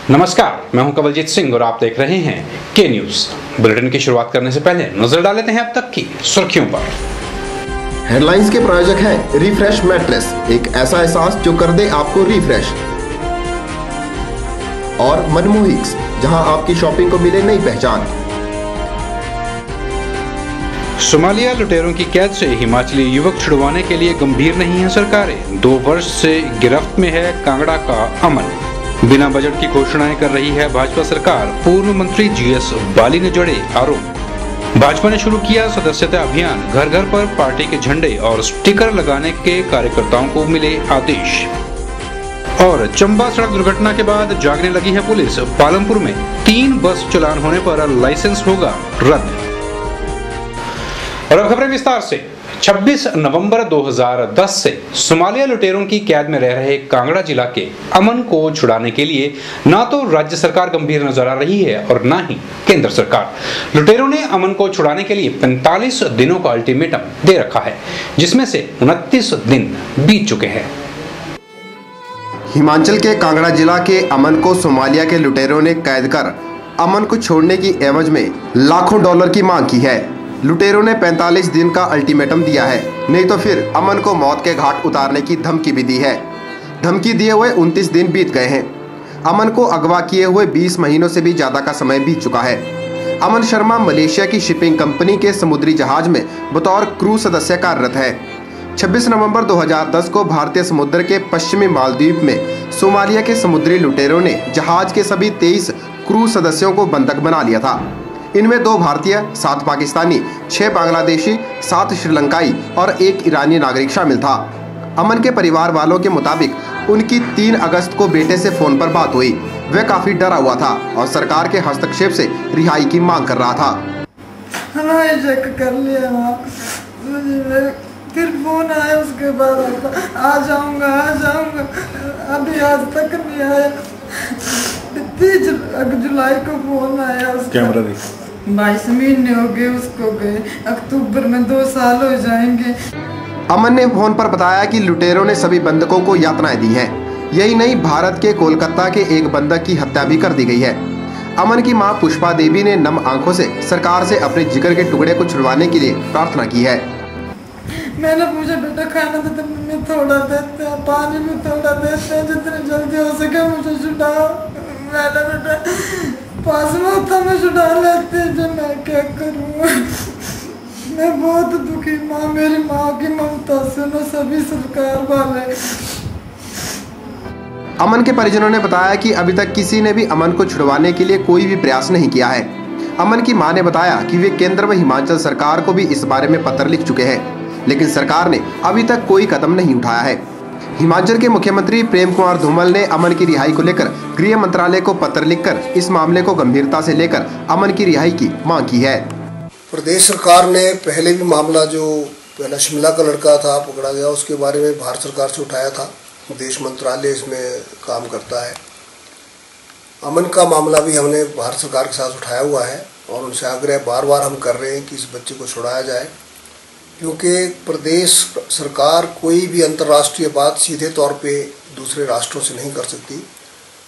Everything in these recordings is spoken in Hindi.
नमस्कार, मैं हूं कवलजीत सिंह और आप देख रहे हैं के न्यूज। बुलेटिन की शुरुआत करने से पहले नजर डाल लेते हैं अब तक की सुर्खियों पर। हेडलाइंस के प्रायोजक हैं रिफ्रेश मैट्रेस, एक ऐसा एहसास जो कर दे आपको रिफ्रेश, और मनमोहिक्स, जहां आपकी शॉपिंग को मिले नई पहचान। सोमालिया लुटेरों की कैद से हिमाचली युवक छुड़वाने के लिए गंभीर नहीं है सरकारें। 2 वर्ष से गिरफ्त में है कांगड़ा का अमन। बिना बजट की घोषणाएं कर रही है भाजपा सरकार। पूर्व मंत्री जीएस बाली ने जोड़े आरोप। भाजपा ने शुरू किया सदस्यता अभियान। घर घर पर पार्टी के झंडे और स्टिकर लगाने के कार्यकर्ताओं को मिले आदेश। और चंबा सड़क दुर्घटना के बाद जागने लगी है पुलिस। पालमपुर में 3 बस चलान होने पर लाइसेंस होगा रद्द। और अब खबरें विस्तार से। 26 नवंबर 2010 से सोमालिया लुटेरों की कैद में रह रहे कांगड़ा जिला के अमन को छुड़ाने के लिए ना तो राज्य सरकार गंभीर नजर आ रही है और ना ही केंद्र सरकार। लुटेरों ने अमन को छुड़ाने के लिए 45 दिनों का अल्टीमेटम दे रखा है, जिसमें से 29 दिन बीत चुके हैं। हिमाचल के कांगड़ा जिला के अमन को सोमालिया के लुटेरों ने कैद कर अमन को छोड़ने की एवज में लाखों डॉलर की मांग की है। लुटेरों ने 45 दिन का अल्टीमेटम दिया है, नहीं तो फिर अमन को मौत के घाट उतारने की धमकी भी दी है। धमकी दिए हुए 29 दिन बीत गए हैं। अमन को अगवा किए हुए 20 महीनों से भी ज्यादा का समय बीत चुका है। अमन शर्मा मलेशिया की शिपिंग कंपनी के समुद्री जहाज में बतौर क्रू सदस्य कार्यरत है। 26 नवंबर 2010 को भारतीय समुद्र के पश्चिमी मालदीव में सोमालिया के समुद्री लुटेरों ने जहाज के सभी 23 क्रू सदस्यों को बंधक बना लिया था। इनमें 2 भारतीय, 7 पाकिस्तानी, 6 बांग्लादेशी, 7 श्रीलंकाई और 1 ईरानी नागरिक शामिल था। अमन के परिवार वालों के मुताबिक उनकी 3 अगस्त को बेटे से फोन पर बात हुई। वह काफी डरा हुआ था और सरकार के हस्तक्षेप से रिहाई की मांग कर रहा था। चेक कर लिया, फिर फोन आया, उसके बाद आ जाऊंगा। अभी आज तक नहीं आया। 30 जुलाई को फोन आया उसका। 22 महीने हो गए उसको गए, अक्टूबर में 2 साल हो जाएंगे। अमन ने फोन पर बताया कि लुटेरों ने सभी बंधकों को यातनाएं दी हैं। यही नहीं, भारत के कोलकाता के एक बंधक की हत्या भी कर दी गई है। अमन की मां पुष्पा देवी ने नम आंखों से सरकार से अपने जिगर के टुकड़े को छुड़वाने के लिए प्रार्थना की है। मैंने पूछा, बेटा खाना तो में थोड़ा देते हैं, पानी में थोड़ा देते हैं, जितने जल्दी हो सके मुझे छुड़ाओ। मैंने बेटा पास में होता मैं छुड़ा लेते, जो मैं क्या करूँ। मैं बहुत दुखी माँ, मेरी माँ की ममता सुनो सभी सरकार वाले। अमन के परिजनों ने बताया कि अभी तक किसी ने भी अमन को छुड़वाने के लिए कोई भी प्रयास नहीं किया है। अमन की मां ने बताया कि वे केंद्र व हिमाचल सरकार को भी इस बारे में पत्र लिख चुके हैं, लेकिन सरकार ने अभी तक कोई कदम नहीं उठाया है। हिमाचल के मुख्यमंत्री प्रेम कुमार धूमल ने अमन की रिहाई को लेकर गृह मंत्रालय को पत्र लिखकर इस मामले को गंभीरता से लेकर अमन की रिहाई की मांग की है। प्रदेश सरकार ने पहले भी मामला जो पहला शिमला का लड़का था पकड़ा गया, उसके बारे में भारत सरकार से उठाया था। विदेश मंत्रालय इसमें काम करता है। अमन का मामला भी हमने भारत सरकार के साथ उठाया हुआ है और उनसे आग्रह बार बार हम कर रहे हैं कि इस बच्चे को छुड़ाया जाए, क्योंकि प्रदेश सरकार कोई भी अंतर्राष्ट्रीय बात सीधे तौर पे दूसरे राष्ट्रों से नहीं कर सकती।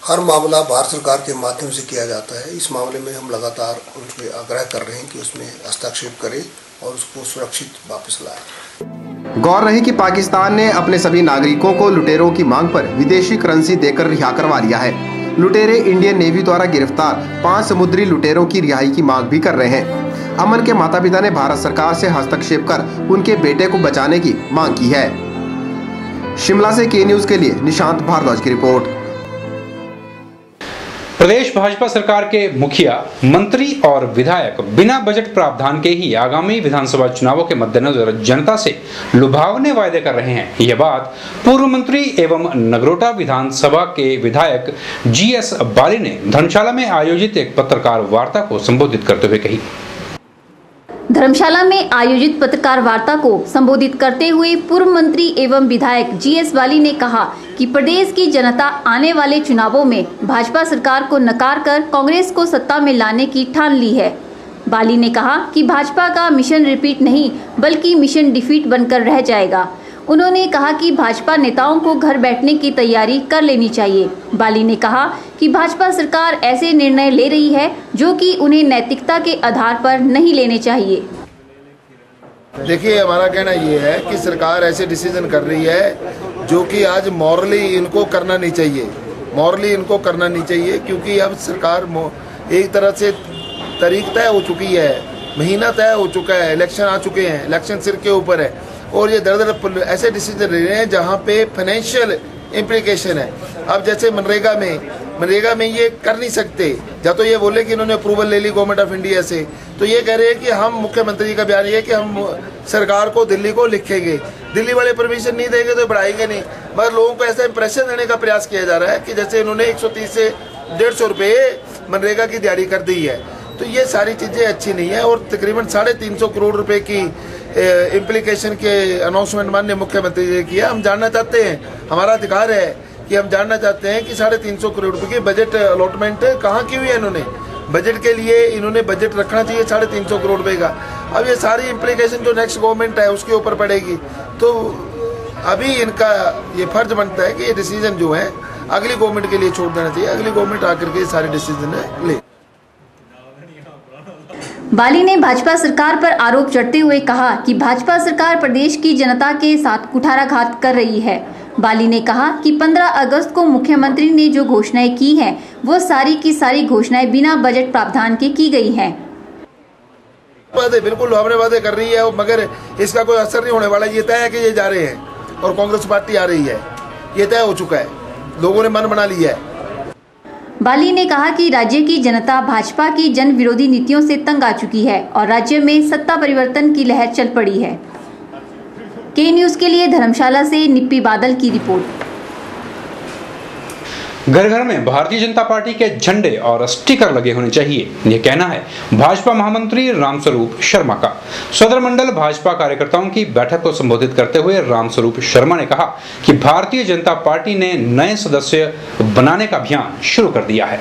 हर मामला भारत सरकार के माध्यम से किया जाता है। इस मामले में हम लगातार उनसे आग्रह कर रहे हैं कि उसमें हस्तक्षेप करें और उसको सुरक्षित वापस लाएं। गौर रहे कि पाकिस्तान ने अपने सभी नागरिकों को लुटेरों की मांग पर विदेशी करेंसी देकर रिहा करवा लिया है। लुटेरे इंडियन नेवी द्वारा गिरफ्तार 5 समुद्री लुटेरों की रिहाई की मांग भी कर रहे हैं। अमन के माता पिता ने भारत सरकार से हस्तक्षेप कर उनके बेटे को बचाने की मांग की है। शिमला से के न्यूज के लिए निशांत भारद्वाज की रिपोर्ट। प्रदेश भाजपा सरकार के मुखिया, मंत्री और विधायक बिना बजट प्रावधान के ही आगामी विधानसभा चुनावों के मद्देनजर जनता से लुभावने वायदे कर रहे हैं। यह बात पूर्व मंत्री एवं नगरोटा विधानसभा के विधायक जीएस बाली ने धर्मशाला में आयोजित एक पत्रकार वार्ता को संबोधित करते हुए कही। धर्मशाला में आयोजित पत्रकार वार्ता को संबोधित करते हुए पूर्व मंत्री एवं विधायक जीएस बाली ने कहा कि प्रदेश की जनता आने वाले चुनावों में भाजपा सरकार को नकार कर कांग्रेस को सत्ता में लाने की ठान ली है। बाली ने कहा कि भाजपा का मिशन रिपीट नहीं बल्कि मिशन डिफीट बनकर रह जाएगा। उन्होंने कहा कि भाजपा नेताओं को घर बैठने की तैयारी कर लेनी चाहिए। बाली ने कहा कि भाजपा सरकार ऐसे निर्णय ले रही है जो कि उन्हें नैतिकता के आधार पर नहीं लेने चाहिए। देखिए, हमारा कहना ये है कि सरकार ऐसे डिसीजन कर रही है जो कि आज मॉरली इनको करना नहीं चाहिए, क्योंकि अब सरकार एक तरह से तारीख तय हो चुकी है, महीना तय हो चुका है, इलेक्शन आ चुके हैं, इलेक्शन सिर के ऊपर है और ये दर ऐसे डिसीजन ले रहे हैं जहाँ पे फाइनेंशियल इम्प्लीकेशन है। अब जैसे मनरेगा में ये कर नहीं सकते, या तो ये बोले कि इन्होंने अप्रूवल ले ली गवर्नमेंट ऑफ इंडिया से, तो ये कह रहे हैं कि हम, मुख्यमंत्री जी का बयान ये है कि हम सरकार को, दिल्ली को लिखेंगे, दिल्ली वाले परमिशन नहीं देंगे तो बढ़ाएंगे नहीं। मगर लोगों को ऐसा इंप्रेशन देने का प्रयास किया जा रहा है कि जैसे इन्होंने 130 से 150 रुपये मनरेगा की दिहाड़ी कर दी है। तो ये सारी चीज़ें अच्छी नहीं है और तकरीबन 350 करोड़ रुपए की इम्प्लीकेशन के अनाउंसमेंट माननीय मुख्यमंत्री जी ने किया। हम जानना चाहते हैं, हमारा अधिकार है कि हम जानना चाहते हैं कि 350 करोड़ रुपए की बजट अलॉटमेंट कहाँ की हुई है। इन्होंने बजट के लिए बजट रखना चाहिए 350 करोड़ रुपए का। अब ये सारी इम्प्लीकेशन जो नेक्स्ट गवर्नमेंट है उसके ऊपर पड़ेगी, तो अभी इनका ये फर्ज बनता है कि ये डिसीजन जो है अगली गवर्नमेंट के लिए छोड़ देना चाहिए, अगली गवर्नमेंट आकर के सारे डिसीजन ले। बाली ने भाजपा सरकार पर आरोप जताते हुए कहा कि भाजपा सरकार प्रदेश की जनता के साथ कुठाराघात कर रही है। बाली ने कहा कि 15 अगस्त को मुख्यमंत्री ने जो घोषणाएं की हैं, वो सारी की सारी घोषणाएं बिना बजट प्रावधान के की गई हैं। बिल्कुल हमने वादे कर रही है, मगर इसका कोई असर नहीं होने वाला। ये तय है कि ये जा रहे हैं और कांग्रेस पार्टी आ रही है, ये तय हो चुका है, लोगों ने मन बना लिया है। बाली ने कहा कि राज्य की जनता भाजपा की जन विरोधी नीतियों से तंग आ चुकी है और राज्य में सत्ता परिवर्तन की लहर चल पड़ी है। के न्यूज के लिए धर्मशाला से निप्पी बादल की रिपोर्ट। घर घर में भारतीय जनता पार्टी के झंडे और स्टिकर लगे होने चाहिए, ये कहना है भाजपा महामंत्री रामस्वरूप शर्मा का। सदर मंडल भाजपा कार्यकर्ताओं की बैठक को संबोधित करते हुए रामस्वरूप शर्मा ने कहा कि भारतीय जनता पार्टी ने नए सदस्य बनाने का अभियान शुरू कर दिया है।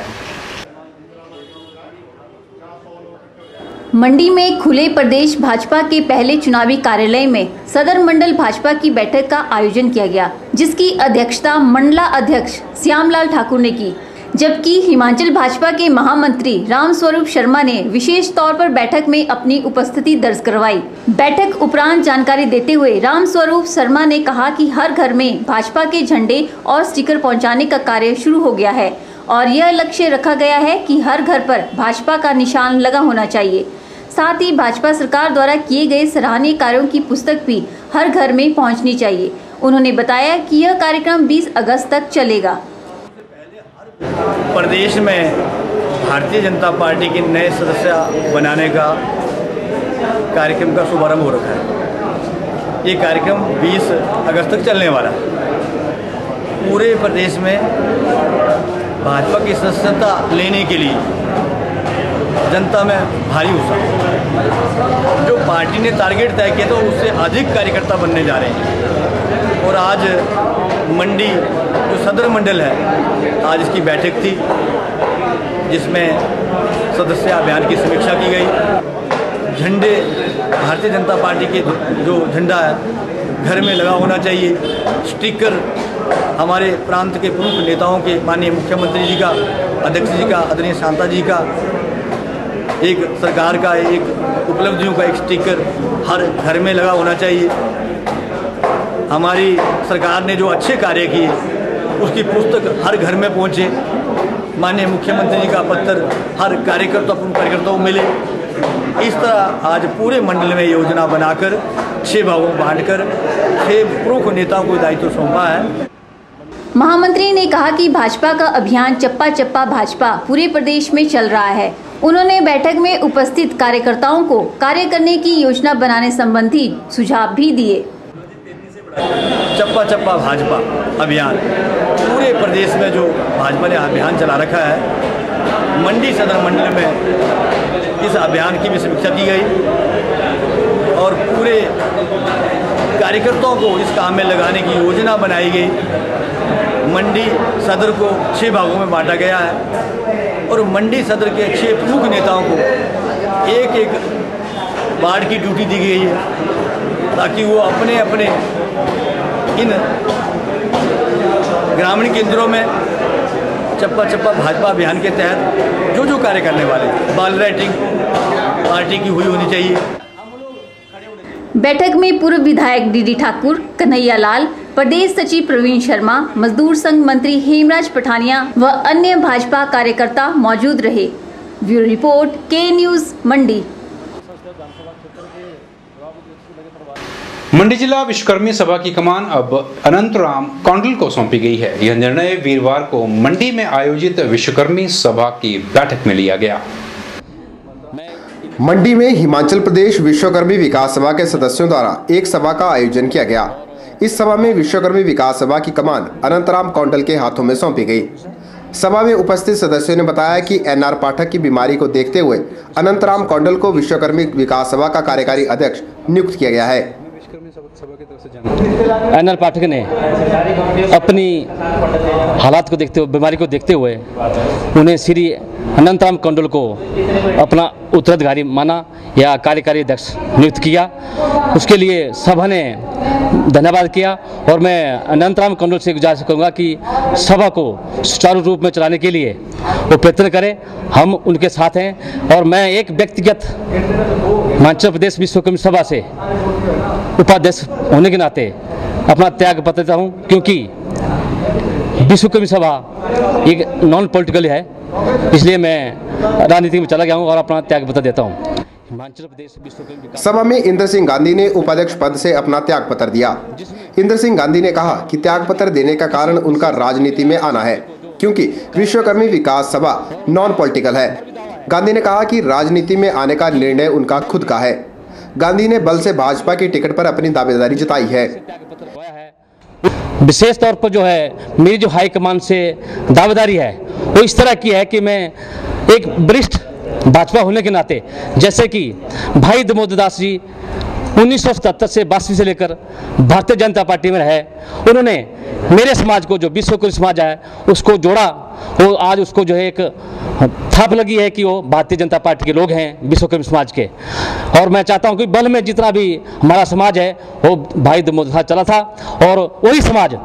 मंडी में खुले प्रदेश भाजपा के पहले चुनावी कार्यालय में सदर मंडल भाजपा की बैठक का आयोजन किया गया, जिसकी अध्यक्षता मंडला अध्यक्ष श्यामलाल ठाकुर ने की, जबकि हिमाचल भाजपा के महामंत्री रामस्वरूप शर्मा ने विशेष तौर पर बैठक में अपनी उपस्थिति दर्ज करवाई। बैठक उपरांत जानकारी देते हुए रामस्वरूप शर्मा ने कहा कि हर घर में भाजपा के झंडे और स्टिकर पहुँचाने का कार्य शुरू हो गया है और यह लक्ष्य रखा गया है कि हर घर पर भाजपा का निशान लगा होना चाहिए। साथ ही भाजपा सरकार द्वारा किए गए सराहनीय कार्यों की पुस्तक भी हर घर में पहुंचनी चाहिए। उन्होंने बताया कि यह कार्यक्रम 20 अगस्त तक चलेगा। प्रदेश में भारतीय जनता पार्टी के नए सदस्य बनाने का कार्यक्रम का शुभारंभ हो रखा है। ये कार्यक्रम 20 अगस्त तक चलने वाला है। पूरे प्रदेश में भाजपा की सदस्यता लेने के लिए जनता में भारी उत्साह। जो पार्टी ने टारगेट तय किया था उससे अधिक कार्यकर्ता बनने जा रहे हैं और आज मंडी जो सदर मंडल है, आज इसकी बैठक थी जिसमें सदस्य अभियान की समीक्षा की गई। झंडे भारतीय जनता पार्टी के जो झंडा है घर में लगा होना चाहिए। स्टिकर हमारे प्रांत के प्रमुख नेताओं के, माननीय मुख्यमंत्री जी का, अध्यक्ष जी का, आदरणीय शांता जी का, एक सरकार का एक उपलब्धियों का एक स्टिकर हर घर में लगा होना चाहिए। हमारी सरकार ने जो अच्छे कार्य किए उसकी पुस्तक हर घर में पहुँचे। माननीय मुख्यमंत्री जी का पत्र हर कार्यकर्ताओं को मिले। इस तरह आज पूरे मंडल में योजना बनाकर 6 भागों में बांटकर 6 प्रमुख नेताओं को दायित्व सौंपा है। महामंत्री ने कहा कि भाजपा का अभियान चप्पा चप्पा भाजपा पूरे प्रदेश में चल रहा है। उन्होंने बैठक में उपस्थित कार्यकर्ताओं को कार्य करने की योजना बनाने संबंधी सुझाव भी दिए। चप्पा चप्पा भाजपा अभियान पूरे प्रदेश में जो भाजपा ने अभियान चला रखा है, मंडी सदर मंडल में इस अभियान की भी समीक्षा की गई और पूरे कार्यकर्ताओं को इस काम में लगाने की योजना बनाई गई। मंडी सदर को 6 भागों में बांटा गया है और मंडी सदर के 6 प्रमुख नेताओं को एक एक वार्ड की ड्यूटी दी गई है ताकि वो अपने अपने लेकिन ग्रामीण केंद्रों में चप्पा चप्पा भाजपा अभियान के तहत जो कार्य करने वाले बाल राइटिंग पार्टी की हुई होनी चाहिए। बैठक में पूर्व विधायक डीडी ठाकुर, कन्हैया लाल, प्रदेश सचिव प्रवीण शर्मा, मजदूर संघ मंत्री हेमराज पठानिया व अन्य भाजपा कार्यकर्ता मौजूद रहे। ब्यूरो रिपोर्ट, के न्यूज, मंडी। मंडी जिला विश्वकर्मी सभा की कमान अब अनंतराम कौंडल को सौंपी गई है। यह निर्णय वीरवार को मंडी में आयोजित विश्वकर्मी सभा की बैठक में लिया गया। मंडी में हिमाचल प्रदेश विश्वकर्मी विकास सभा के सदस्यों द्वारा एक सभा का आयोजन किया गया। इस सभा में विश्वकर्मी विकास सभा की कमान अनंतराम कौंडल के हाथों में सौंपी गई। सभा में उपस्थित सदस्यों ने बताया कि एनआर पाठक की बीमारी को देखते हुए अनंतराम कौंडल को विश्वकर्मी विकास सभा का कार्यकारी अध्यक्ष नियुक्त किया गया है। एनआर पाठक ने अपनी हालात को देखते हुए, बीमारी को देखते हुए उन्हें श्री अनंतराम कौंडल को अपना उत्तराधिकारी माना या कार्यकारी अध्यक्ष नियुक्त किया। उसके लिए सभा ने धन्यवाद किया और मैं अनंतराम कौंडल से गुजारिश करूंगा कि सभा को सुचारू रूप में चलाने के लिए वो प्रयत्न करें। हम उनके साथ हैं और मैं एक व्यक्तिगत हिमाचल प्रदेश विश्वकर्मी सभा से उपाध्यक्ष होने के नाते अपना त्याग पत्र देता हूँ, क्योंकि विश्वकर्मी सभा एक नॉन पॉलिटिकल है, इसलिए मैं राजनीति में चला गया हूँ और अपना त्याग पत्र देता हूँ। हिमाचल प्रदेश विश्वकर्मी सभा में इंद्र सिंह गांधी ने उपाध्यक्ष पद से अपना त्याग पत्र दिया। इंद्र सिंह गांधी ने कहा कि त्याग पत्र देने का कारण उनका राजनीति में आना है, क्योंकि विश्वकर्मी विकास सभा नॉन पॉलिटिकल है। गांधी ने कहा कि राजनीति में आने का निर्णय उनका खुद का है। गांधी ने बल से भाजपा की टिकट पर अपनी दावेदारी जताई है। विशेष तौर पर जो है मेरी जो हाईकमान से दावेदारी है वो इस तरह की है कि मैं एक वरिष्ठ भाजपा होने के नाते, जैसे कि भाई दामोदर दास जी 1977 से 82 से लेकर भारतीय जनता पार्टी में रहे, उन्होंने मेरे समाज को, जो विश्वकर्मी समाज है, उसको जोड़ा। वो आज उसको जो है एक थाप लगी है कि वो भारतीय जनता पार्टी के लोग हैं विश्वकर्मी समाज के। और मैं चाहता हूं कि बल में जितना भी हमारा समाज है वो भाई दामोदर दास चला था और वही समाज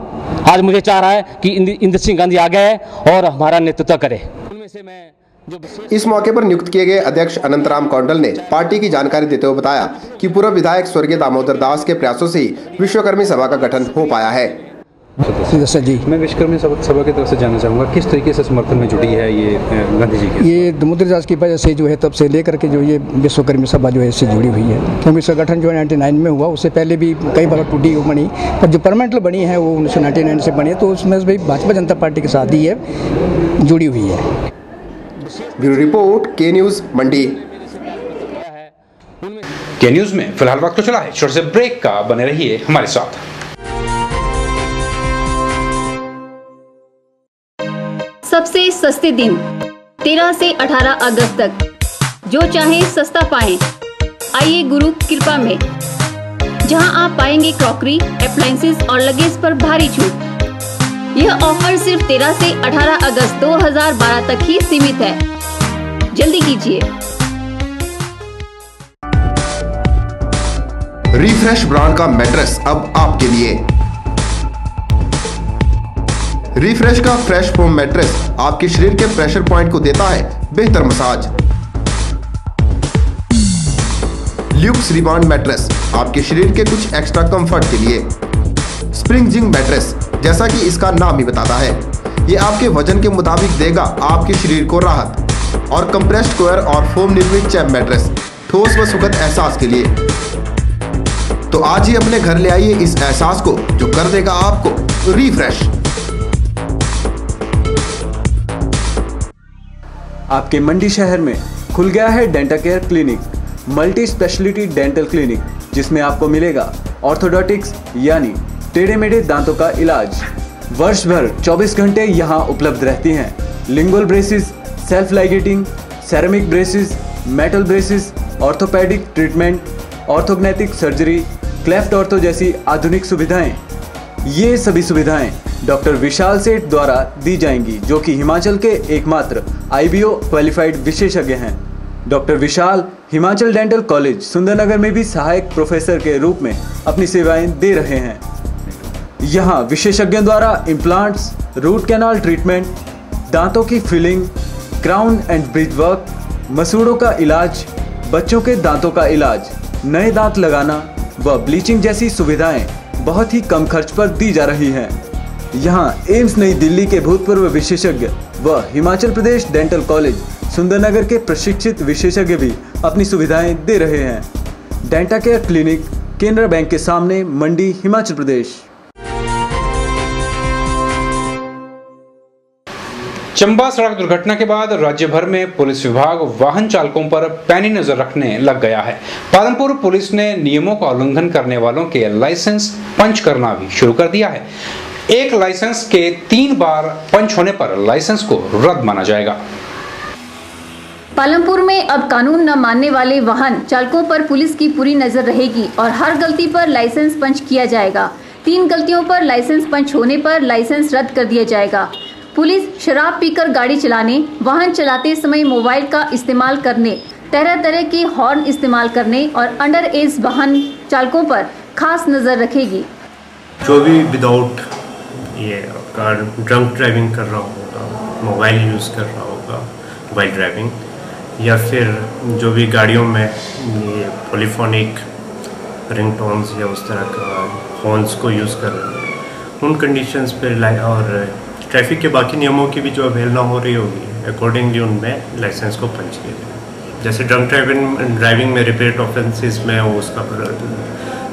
आज मुझे चाह रहा है कि इंद्र सिंह गांधी आ गए और हमारा नेतृत्व करे। उनमें से मैं इस मौके पर नियुक्त किए गए अध्यक्ष अनंतराम कौंडल ने पार्टी की जानकारी देते हुए बताया कि पूर्व विधायक स्वर्गीय दामोदर दास के प्रयासों से ही विश्वकर्मी सभा का गठन हो पाया है। जी, मैं विश्वकर्मी सभा की तरफ से जानना चाहूँगा किस तरीके से समर्थन में जुड़ी है ये गांधी जी की? ये दामोदर दास की वजह से जो है तब से लेकर के जो ये विश्वकर्मी सभा जो है इससे जुड़ी हुई है, क्योंकि इसका गठन जो है 99 में हुआ। उससे पहले भी कई बार टूटी बनी, पर जो परमानेंट बनी है वो 1999 से बनी है, तो उसमें भाई भाजपा जनता पार्टी के साथ ही है जुड़ी हुई है। ब्यूरो रिपोर्ट, के न्यूज, मंडी। के न्यूज में फिलहाल वक्त तो चला है छोटे से ब्रेक का, बने रहिए हमारे साथ। सबसे सस्ते दिन 13 से 18 अगस्त तक, जो चाहे सस्ता पाएं। आइए गुरु कृपा में, जहां आप पाएंगे क्रॉकरी, अप्लायंसेस और लगेज पर भारी छूट। यह ऑफर सिर्फ 13 से 18 अगस्त 2012 तक ही सीमित है। जल्दी कीजिए। रिफ्रेश ब्रांड का मैट्रेस अब आपके लिए। रिफ्रेश का फ्रेश फोम मैट्रेस आपके शरीर के प्रेशर पॉइंट को देता है बेहतर मसाज। ल्यूक्स रिबाउंड मैट्रेस आपके शरीर के कुछ एक्स्ट्रा कंफर्ट के लिए। स्प्रिंग जिंक मैट्रेस, जैसा कि इसका नाम ही बताता है, ये आपके वजन के मुताबिक देगा आपके शरीर को राहत। और कंप्रेस्ड कोयर और फोम निर्मित चैप मैट्रेस, ठोस व सुखद एहसास के लिए। तो आज ही अपने घर ले आइए इस एहसास को, जो कर देगा आपको रिफ्रेश। आपके मंडी शहर में खुल गया है dental care clinic, multi speciality dental clinic, जिसमें आपको मिलेगा ऑर्थोडोंटिक्स यानी टेढ़े मेढ़े दांतों का इलाज। वर्ष भर 24 घंटे यहाँ उपलब्ध रहती हैं। Lingual braces, self ligating, ceramic braces, metal braces, orthopaedic treatment, orthognathic surgery, cleft ortho जैसी आधुनिक सुविधाएं। ये सभी सुविधाएं डॉक्टर विशाल सेठ द्वारा दी जाएंगी, जो कि हिमाचल के एकमात्र IBO क्वालिफाइड विशेषज्ञ हैं। डॉक्टर विशाल हिमाचल डेंटल कॉलेज सुंदरनगर में भी सहायक प्रोफेसर के रूप में अपनी सेवाएं दे रहे हैं। यहाँ विशेषज्ञों द्वारा इम्प्लांट्स, रूट कैनाल ट्रीटमेंट, दांतों की filling, crown and bridge work, मसूड़ों का इलाज, बच्चों के दांतों का इलाज, नए दांत लगाना व ब्लीचिंग जैसी सुविधाएं बहुत ही कम खर्च पर दी जा रही हैं। यहाँ एम्स नई दिल्ली के भूतपूर्व विशेषज्ञ व हिमाचल प्रदेश डेंटल कॉलेज सुंदरनगर के प्रशिक्षित विशेषज्ञ भी अपनी सुविधाएं दे रहे हैं। Denta care clinic, Canara bank के सामने, मंडी, हिमाचल प्रदेश। चंबा सड़क दुर्घटना के बाद राज्य भर में पुलिस विभाग वाहन चालकों पर पैनी नजर रखने लग गया है। पालमपुर पुलिस ने नियमों का उल्लंघन करने वालों के लाइसेंस पंच करना भी शुरू कर दिया है। एक लाइसेंस के 3 बार पंच होने पर लाइसेंस को रद्द माना जाएगा। पालमपुर में अब कानून न मानने वाले वाहन चालकों पर पुलिस की पूरी नजर रहेगी और हर गलती पर लाइसेंस पंच किया जाएगा। 3 गलतियों पर लाइसेंस पंच होने पर लाइसेंस रद्द कर दिया जाएगा। पुलिस शराब पीकर गाड़ी चलाने, वाहन चलाते समय मोबाइल का इस्तेमाल करने, तरह तरह के हॉर्न इस्तेमाल करने और अंडर एज वाहन चालकों पर खास नजर रखेगी। जो भी विदाउट ये कार ड्रंक ड्राइविंग कर रहा होगा, मोबाइल यूज़ कर रहा होगा, मोबाइल ड्राइविंग, या फिर जो भी गाड़ियों में ये पॉलीफोनिक रिंगटोन्स या उस तरह का फोन्स को यूज़ कर रहे हैं, उन कंडीशंस पर और ट्रैफिक के बाकी नियमों की भी जो अवहेलना हो रही होगी, अकॉर्डिंगली उनमें लाइसेंस को पंच किया जाएगा। जैसे ड्रंक ड्राइविंग में रिपीट ऑफेंसेस में उसका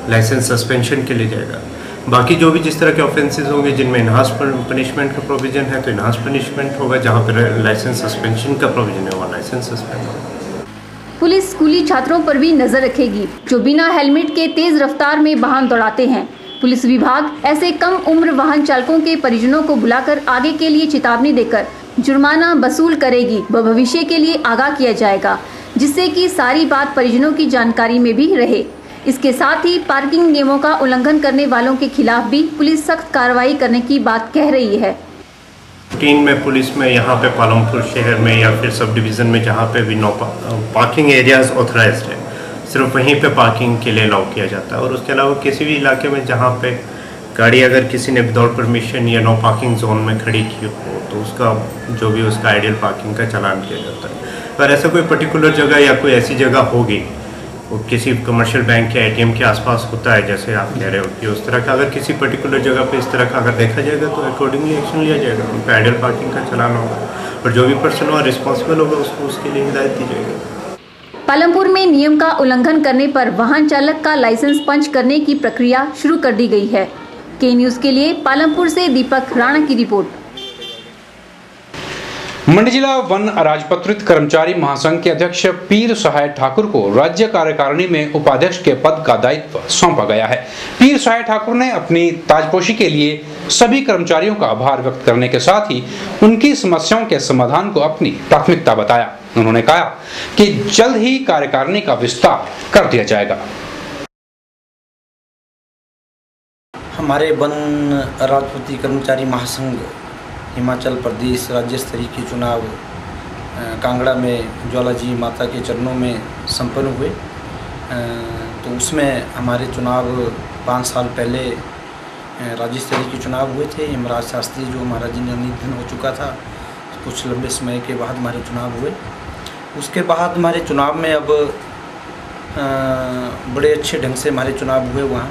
लाइसेंस सस्पेंशन के लिए जाएगा। बाकी जो भी जिस तरह के ऑफेंसेस होंगे जिनमें इनहांस पनिशमेंट का प्रोविजन है तो इनहांस पनिशमेंट होगा, जहाँ पर लाइसेंस सस्पेंशन का प्रोविजन है वहाँ लाइसेंस सस्पेंड होगा। पुलिस स्कूली छात्रों पर भी नजर रखेगी जो बिना हेलमेट के तेज रफ्तार में वाहन दौड़ाते हैं। पुलिस विभाग ऐसे कम उम्र वाहन चालकों के परिजनों को बुलाकर आगे के लिए चेतावनी देकर जुर्माना वसूल करेगी व भविष्य के लिए आगाह किया जाएगा, जिससे कि सारी बात परिजनों की जानकारी में भी रहे। इसके साथ ही पार्किंग नियमों का उल्लंघन करने वालों के खिलाफ भी पुलिस सख्त कार्रवाई करने की बात कह रही है। रूटीन में पुलिस में यहाँ पे पालमपुर शहर में या फिर सब डिवीज़न में जहाँ पे भी नो पार्किंग एरियाज ऑथराइज्ड है, सिर्फ वहीं पे पार्किंग के लिए अलाउ किया जाता है। और उसके अलावा किसी भी इलाके में जहाँ पे गाड़ी अगर किसी ने विदाउट परमिशन या नो पार्किंग जोन में खड़ी की हो तो उसका जो भी उसका आइडियल पार्किंग का चालान किया जाता है। अगर ऐसा कोई पर्टिकुलर जगह या कोई ऐसी जगह होगी वो किसी कमर्शियल बैंक या एटीएम के आसपास होता है, जैसे आप कह रहे हो कि उस तरह का अगर किसी पर्टिकुलर जगह पे इस तरह का अगर देखा जाएगा तो अकॉर्डिंगली एक्शन लिया जाएगा, उन पर आइडियल पार्किंग का चालान होगा और जो भी पर्सन वहाँ रिस्पॉन्सिबल होगा उसको उसके लिए हिदायत दी जाएगी। पालमपुर में नियम का उल्लंघन करने पर वाहन चालक का लाइसेंस पंच करने की प्रक्रिया शुरू कर दी गई है। के न्यूज के लिए पालमपुर से दीपक राणा की रिपोर्ट। मंडी जिला वन अराजपत्रित कर्मचारी महासंघ के अध्यक्ष पीर सहाय ठाकुर को राज्य कार्यकारिणी में उपाध्यक्ष के पद का दायित्व सौंपा गया है। पीर सहाय ठाकुर ने अपनी ताजपोशी के लिए सभी कर्मचारियों का आभार व्यक्त करने के साथ ही उनकी समस्याओं के समाधान को अपनी प्राथमिकता बताया। उन्होंने कहा कि जल्द ही कार्यकारिणी का विस्तार कर दिया जाएगा। हमारे वन अराजपत्रित कर्मचारी महासंघ हिमाचल प्रदेश राज्य स्तरीय के चुनाव कांगड़ा में ज्वालाजी माता के चरणों में संपन्न हुए। तो उसमें हमारे चुनाव 5 साल पहले राज्य स्तरीय के चुनाव हुए थे। यमराज शास्त्री जो महाराज जी ने निधन हो चुका था, कुछ लंबे समय के बाद हमारे चुनाव हुए। उसके बाद हमारे चुनाव में अब बड़े अच्छे ढंग से हमारे चुनाव हुए वहाँ,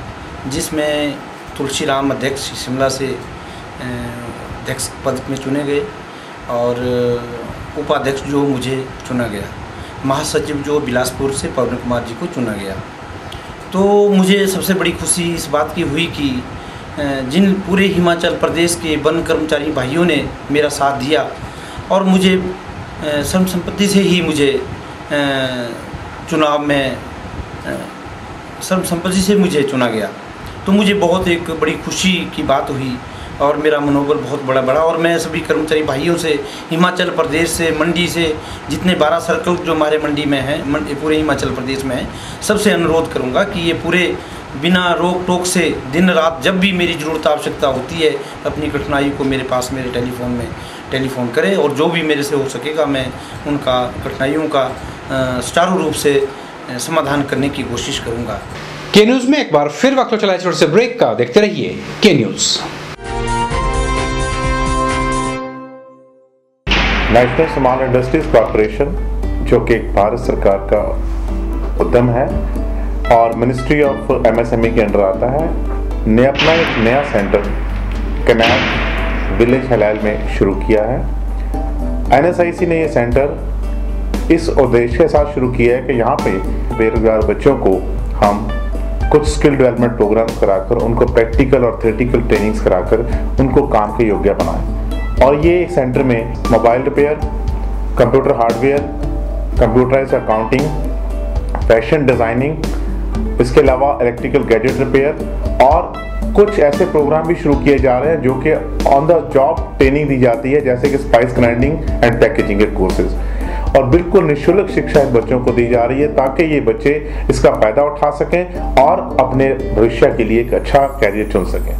जिसमें तुलसीराम अध्यक्ष शिमला से अध्यक्ष पद में चुने गए और उपाध्यक्ष जो मुझे चुना गया, महासचिव जो बिलासपुर से पवन कुमार जी को चुना गया। तो मुझे सबसे बड़ी खुशी इस बात की हुई कि जिन पूरे हिमाचल प्रदेश के वन कर्मचारी भाइयों ने मेरा साथ दिया और मुझे सर्व संपत्ति से ही मुझे चुनाव में सर्व संपत्ति से मुझे चुना गया। तो मुझे बहुत एक बड़ी खुशी की बात हुई और मेरा मनोबल बहुत बड़ा और मैं सभी कर्मचारी भाइयों से हिमाचल प्रदेश से, मंडी से, जितने 12 सर्कल जो हमारे मंडी में हैं, पूरे हिमाचल प्रदेश में हैं, सबसे अनुरोध करूंगा कि ये पूरे बिना रोक टोक से दिन रात जब भी मेरी ज़रूरत आवश्यकता होती है अपनी कठिनाई को मेरे पास मेरे टेलीफोन करें और जो भी मेरे से हो सकेगा मैं उनका कठिनाइयों का सुचारू रूप से समाधान करने की कोशिश करूँगा। के न्यूज में एक बार फिर वक्त चला छोटे से ब्रेक का, देखते रहिए के news. National small industries corporation, जो कि एक भारत सरकार का उद्यम है और मिनिस्ट्री ऑफ एमएसएमई के अंडर आता है, ने अपना एक नया सेंटर कनाल विलेज हलाल में शुरू किया है। एनएसआईसी ने ये सेंटर इस उद्देश्य के साथ शुरू किया है कि यहाँ पे बेरोजगार बच्चों को हम कुछ स्किल डेवलपमेंट प्रोग्राम कराकर उनको प्रैक्टिकल और थ्योरेटिकल ट्रेनिंग्स कराकर उनको काम के योग्य बनाएं। और ये सेंटर में mobile repair, computer hardware, computerised accounting, fashion designing, इसके अलावा इलेक्ट्रिकल गैजेट रिपेयर और कुछ ऐसे प्रोग्राम भी शुरू किए जा रहे हैं जो कि ऑन द जॉब ट्रेनिंग दी जाती है, जैसे कि स्पाइस ग्राइंडिंग एंड पैकेजिंग के कोर्सेज, और बिल्कुल निःशुल्क शिक्षा इन बच्चों को दी जा रही है ताकि ये बच्चे इसका फायदा उठा सकें और अपने भविष्य के लिए एक अच्छा कैरियर चुन सकें।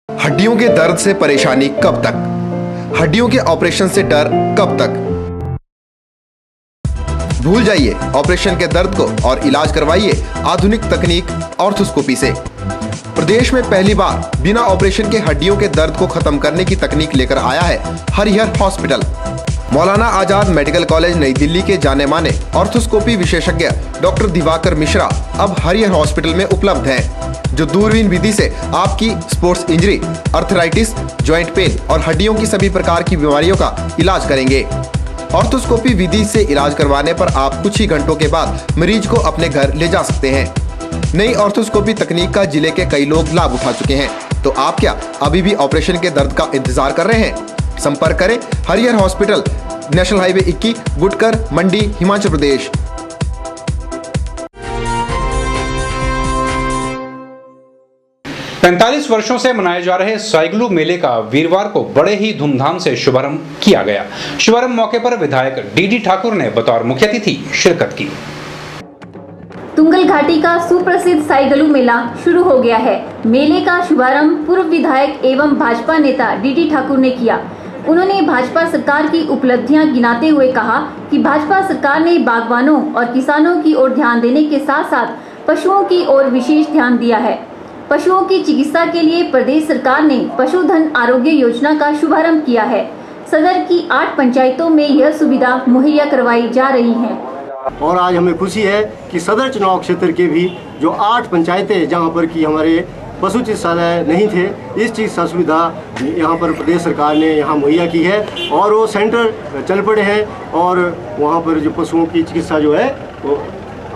हड्डियों के दर्द से परेशानी कब तक? हड्डियों के ऑपरेशन से डर कब तक? भूल जाइए ऑपरेशन के दर्द को और इलाज करवाइए आधुनिक तकनीक ऑर्थोस्कोपी से। प्रदेश में पहली बार बिना ऑपरेशन के हड्डियों के दर्द को खत्म करने की तकनीक लेकर आया है Harihar hospital. Maulana Azad medical college नई दिल्ली के जाने माने ऑर्थोस्कोपी विशेषज्ञ डॉक्टर दिवाकर मिश्रा अब हरिहर हॉस्पिटल में उपलब्ध हैं, जो दूरबीन विधि से आपकी sports injury, arthritis, joint pain और हड्डियों की सभी प्रकार की बीमारियों का इलाज करेंगे। ऑर्थोस्कोपी विधि से इलाज करवाने पर आप कुछ ही घंटों के बाद मरीज को अपने घर ले जा सकते हैं। नई ऑर्थोस्कोपी तकनीक का जिले के कई लोग लाभ उठा चुके हैं, तो आप क्या अभी भी ऑपरेशन के दर्द का इंतजार कर रहे हैं? संपर्क करें Harihar hospital, national highway 21, Gutkar, मंडी, हिमाचल प्रदेश। पैंतालीस वर्षों से मनाए जा रहे साइगलू मेले का वीरवार को बड़े ही धूमधाम से शुभारंभ किया गया। शुभारंभ मौके पर विधायक डीडी ठाकुर ने बतौर मुख्य अतिथि शिरकत की। तुंगल घाटी का सुप्रसिद्ध साइगलू मेला शुरू हो गया है। मेले का शुभारंभ पूर्व विधायक एवं भाजपा नेता डीडी ठाकुर ने किया। उन्होंने भाजपा सरकार की उपलब्धियां गिनाते हुए कहा कि भाजपा सरकार ने बागवानों और किसानों की ओर ध्यान देने के साथ साथ पशुओं की ओर विशेष ध्यान दिया है। पशुओं की चिकित्सा के लिए प्रदेश सरकार ने पशुधन आरोग्य योजना का शुभारंभ किया है। सदर की 8 पंचायतों में यह सुविधा मुहैया करवाई जा रही है। और आज हमें खुशी है कि सदर चुनाव क्षेत्र के भी जो 8 पंचायतें जहां पर कि हमारे पशु चिकित्सालय नहीं थे, इस चिकित्सा सुविधा यहां पर प्रदेश सरकार ने यहां मुहैया की है और वो सेंटर चल पड़े हैं और वहां पर जो पशुओं की चिकित्सा जो है वो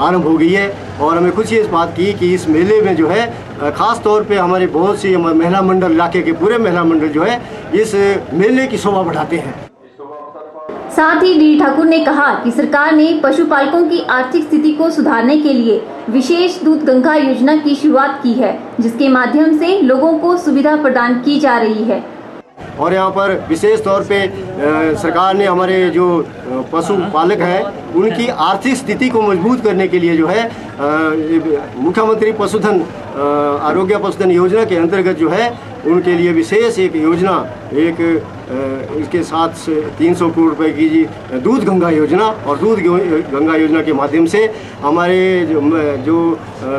आरंभ हो गई है। और हमें खुशी इस बात की कि इस मेले में जो है ख़ास तौर पे हमारे बहुत सी महिला मंडल, इलाके के पूरे महिला मंडल जो है इस मेले की शोभा बढ़ाते हैं। साथ ही डी ठाकुर ने कहा कि सरकार ने पशुपालकों की आर्थिक स्थिति को सुधारने के लिए विशेष दूध गंगा योजना की शुरुआत की है, जिसके माध्यम से लोगों को सुविधा प्रदान की जा रही है। और यहाँ पर विशेष तौर पे सरकार ने हमारे जो पशुपालक हैं उनकी आर्थिक स्थिति को मजबूत करने के लिए जो है मुख्यमंत्री पशुधन आरोग्य पशुधन योजना के अंतर्गत जो है उनके लिए विशेष एक योजना, एक इसके साथ 300 करोड़ रुपए की दूध गंगा योजना, और दूध गंगा योजना के माध्यम से हमारे जो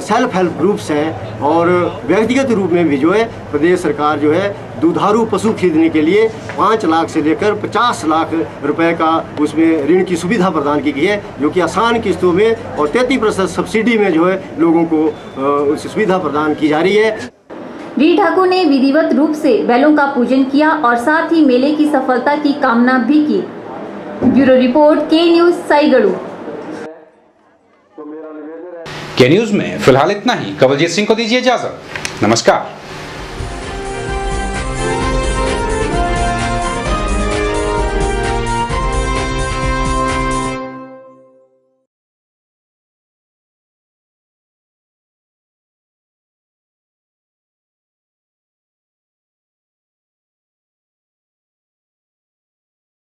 सेल्फ हेल्प ग्रुप्स हैं और व्यक्तिगत रूप में भी जो है प्रदेश सरकार जो है दुधारू पशु खरीदने के लिए 5 लाख से लेकर 50 लाख रुपए का उसमें ऋण की सुविधा प्रदान की गई है, जो कि आसान किस्तों में और 33% सब्सिडी में जो है लोगों को उस सुविधा प्रदान की जा रही है। डी ठाकुर ने विधिवत रूप से बैलों का पूजन किया और साथ ही मेले की सफलता की कामना भी की। ब्यूरो रिपोर्ट, के न्यूज, साइगलू। के न्यूज में फिलहाल इतना ही। कवलजीत सिंह को दीजिए इजाजत। नमस्कार।